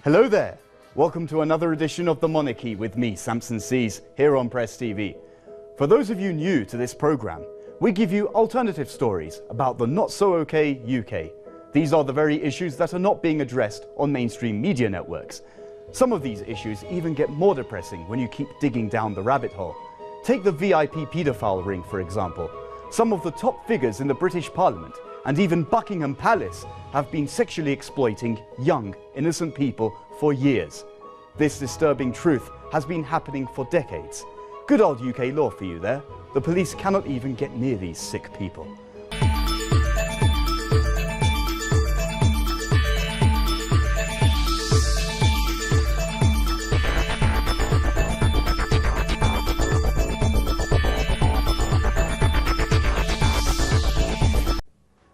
Hello there. Welcome to another edition of The Monarchy with me, Samson Sees, here on Press TV. For those of you new to this programme, we give you alternative stories about the not-so-okay UK. These are the very issues that are not being addressed on mainstream media networks. Some of these issues even get more depressing when you keep digging down the rabbit hole. Take the VIP paedophile ring, for example. Some of the top figures in the British Parliament and even Buckingham Palace have been sexually exploiting young, innocent people for years. This disturbing truth has been happening for decades. Good old UK law for you there. The police cannot even get near these sick people.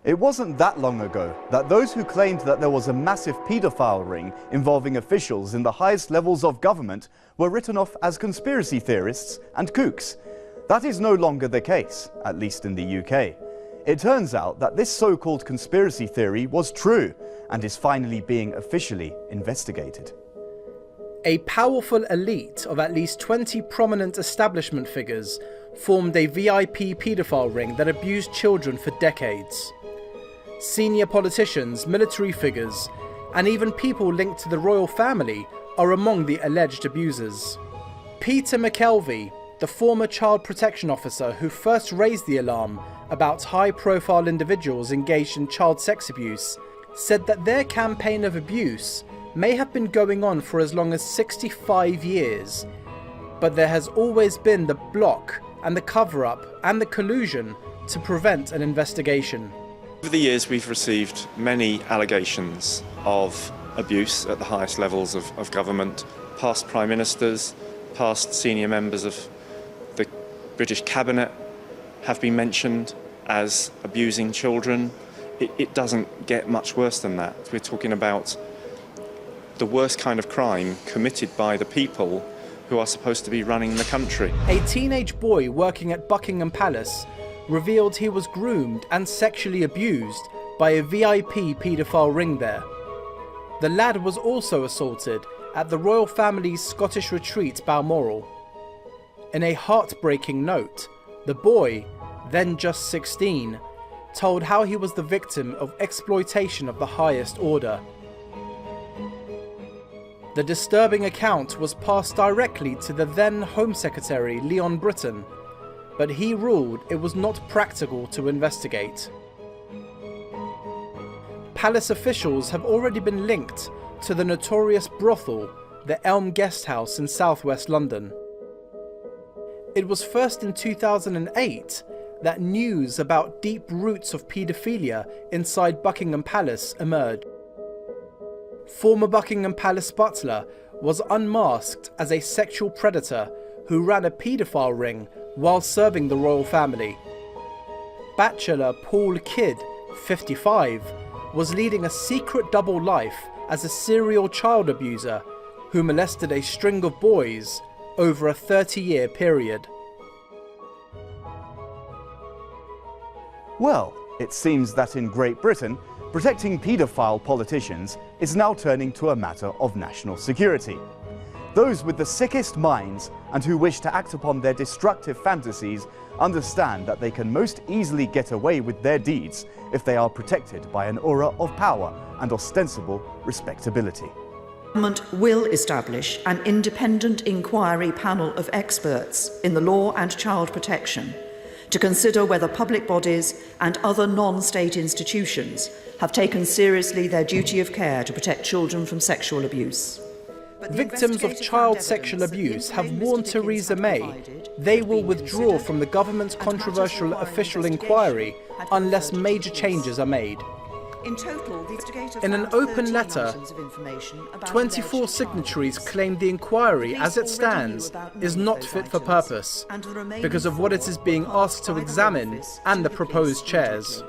It wasn't that long ago that those who claimed that there was a massive paedophile ring involving officials in the highest levels of government were written off as conspiracy theorists and kooks. That is no longer the case, at least in the UK. It turns out that this so-called conspiracy theory was true and is finally being officially investigated. A powerful elite of at least 20 prominent establishment figures formed a VIP paedophile ring that abused children for decades. Senior politicians, military figures, and even people linked to the royal family are among the alleged abusers. Peter McKelvey, the former child protection officer who first raised the alarm about high-profile individuals engaged in child sex abuse, said that their campaign of abuse may have been going on for as long as 65 years, but there has always been the block and the cover-up and the collusion to prevent an investigation. Over the years we've received many allegations of abuse at the highest levels of government. Past Prime Ministers, past senior members of the British Cabinet have been mentioned as abusing children. It doesn't get much worse than that. We're talking about the worst kind of crime committed by the people who are supposed to be running the country. A teenage boy working at Buckingham Palace revealed he was groomed and sexually abused by a VIP paedophile ring there. The lad was also assaulted at the royal family's Scottish retreat Balmoral. In a heartbreaking note, the boy, then just 16, told how he was the victim of exploitation of the highest order. The disturbing account was passed directly to the then Home Secretary Leon Britton, but he ruled it was not practical to investigate. Palace officials have already been linked to the notorious brothel, the Elm Guest House in southwest London. It was first in 2008 that news about deep roots of paedophilia inside Buckingham Palace emerged. Former Buckingham Palace butler was unmasked as a sexual predator who ran a paedophile ring while serving the royal family. Bachelor Paul Kidd, 55, was leading a secret double life as a serial child abuser who molested a string of boys over a 30-year period. Well, it seems that in Great Britain, protecting paedophile politicians is now turning to a matter of national security. Those with the sickest minds and who wish to act upon their destructive fantasies understand that they can most easily get away with their deeds if they are protected by an aura of power and ostensible respectability. Government will establish an independent inquiry panel of experts in the law and child protection to consider whether public bodies and other non-state institutions have taken seriously their duty of care to protect children from sexual abuse. Victims of child sexual abuse have warned Theresa May they will withdraw from the government's controversial official inquiry unless major changes are made. In an open letter, 24 signatories claimed the inquiry as it stands is not fit for purpose because of what it is being asked to examine and the proposed chairs.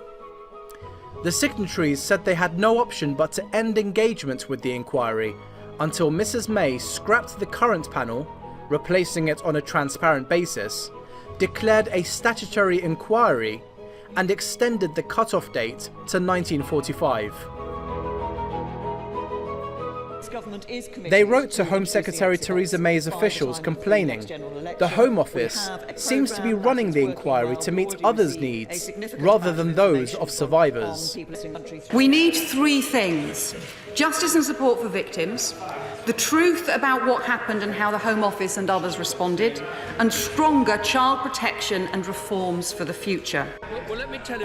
The signatories said they had no option but to end engagement with the inquiry until Mrs. May scrapped the current panel, replacing it on a transparent basis, declared a statutory inquiry, and extended the cut-off date to 1945. They wrote to Home Secretary Theresa May's officials complaining the Home Office seems to be running the inquiry to meet others' needs rather than those of survivors. We need three things: justice and support for victims, the truth about what happened and how the Home Office and others responded, and stronger child protection and reforms for the future.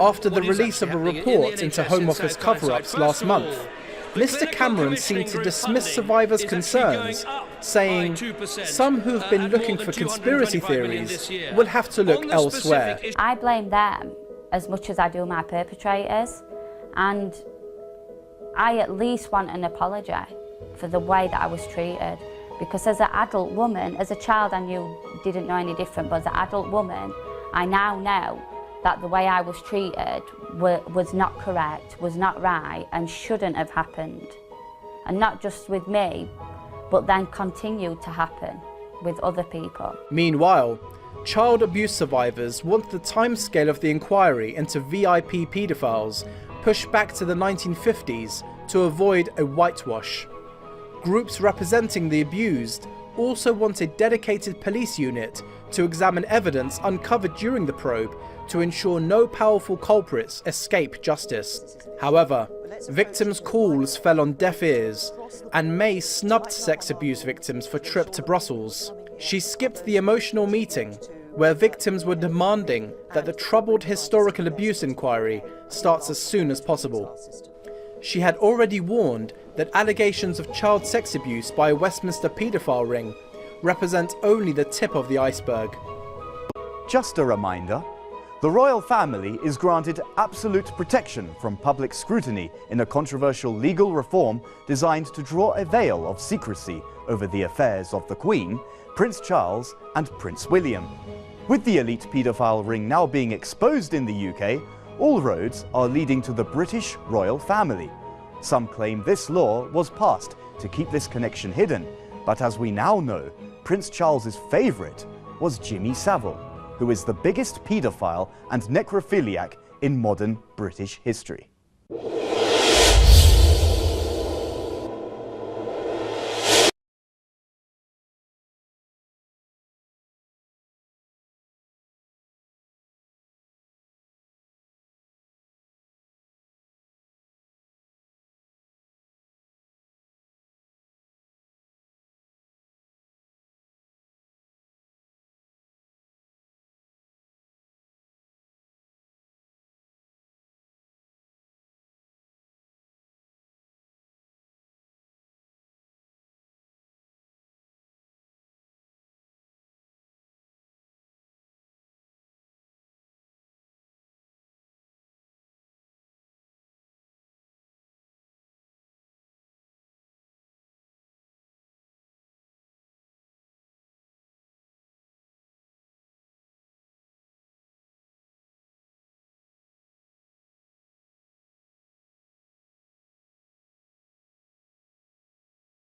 After the release of a report into Home Office cover-ups last month, Mr. Cameron seemed to dismiss survivors' concerns, saying some who've been looking for conspiracy theories will have to look elsewhere. I blame them as much as I do my perpetrators, and I at least want an apology for the way that I was treated, because as an adult woman, as a child I knew didn't know any different, but as an adult woman I now know that the way I was treated was not correct, was not right, and shouldn't have happened. And not just with me, but then continued to happen with other people. Meanwhile, child abuse survivors want the timescale of the inquiry into VIP paedophiles pushed back to the 1950s to avoid a whitewash. Groups representing the abused also want a dedicated police unit to examine evidence uncovered during the probe to ensure no powerful culprits escape justice. However, victims' calls fell on deaf ears, and May snubbed sex abuse victims for trip to Brussels. She skipped the emotional meeting where victims were demanding that the troubled historical abuse inquiry starts as soon as possible. She had already warned that allegations of child sex abuse by a Westminster paedophile ring represent only the tip of the iceberg. Just a reminder, the royal family is granted absolute protection from public scrutiny in a controversial legal reform designed to draw a veil of secrecy over the affairs of the Queen, Prince Charles and Prince William. With the elite paedophile ring now being exposed in the UK, all roads are leading to the British royal family. Some claim this law was passed to keep this connection hidden, but as we now know, Prince Charles's favourite was Jimmy Savile, who is the biggest paedophile and necrophiliac in modern British history.